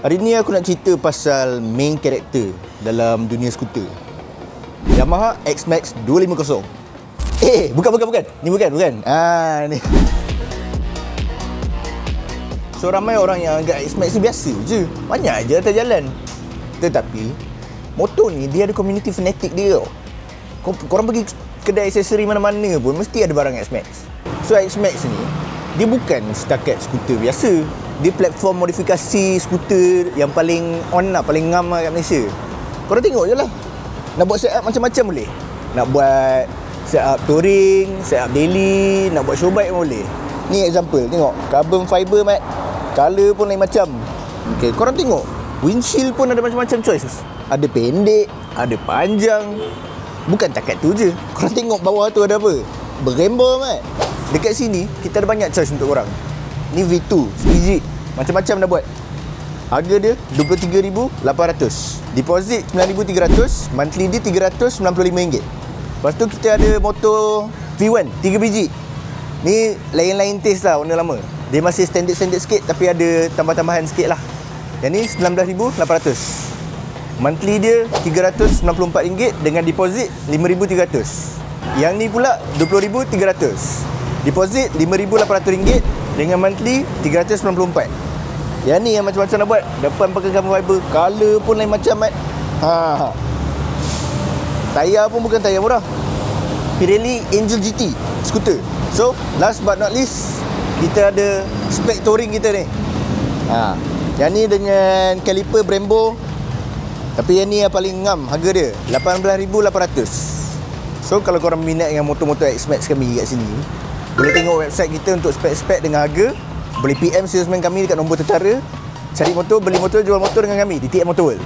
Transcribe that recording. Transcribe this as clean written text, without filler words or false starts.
Hari ni aku nak cerita pasal main karakter dalam dunia skuter, Yamaha X-Max 250. Bukan. Ni bukan. Ni. So ramai orang yang anggap X-Max ni biasa je, banyak je atas jalan. Tetapi motor ni dia ada community fanatic dia tau. Korang pergi kedai aksesori mana-mana pun mesti ada barang X-Max. So X-Max ni dia bukan setakat skuter biasa. Dia platform modifikasi skuter yang paling on lah, paling ngam lah kat Malaysia. Korang tengok je lah. Nak buat setup macam-macam boleh. Nak buat setup touring, setup daily, nak buat show bike pun boleh. Ni example, tengok carbon fiber mat. Color pun lain macam. Okay, korang tengok windshield pun ada macam-macam choice. Ada pendek, ada panjang. Bukan takat tu je. Korang tengok bawah tu ada apa? Berembo mat. Dekat sini kita ada banyak choice untuk korang. Ni V2 sebiji, macam-macam dah buat. Harga dia RM23,800. Deposit RM9,300. Monthly dia RM395. Lepas tu kita ada motor V1 3 biji. Ni lain-lain taste lah, warna lama. Dia masih standard sikit tapi ada tambah-tambahan sikit lah. Yang ni RM19,800. Monthly dia RM394 dengan deposit RM5,300. Yang ni pula RM20,300. Deposit RM5,800 dengan monthly RM394. Yang ni yang macam-macam nak buat. Depan pakai carbon fiber, color pun lain macam mat. Tayar pun bukan tayar murah. Pirelli Angel GT skuter. So last but not least, kita ada spek touring kita ni. Yang ni dengan caliper Brembo. Tapi yang ni yang paling ngam, harga dia RM18,800. So kalau korang minat dengan motor-motor X-Max kami kat sini, boleh tengok website kita untuk spek-spek dengan harga. Boleh PM salesman kami dekat nombor tertara. Cari motor, beli motor, jual motor dengan kami di TM Motor World.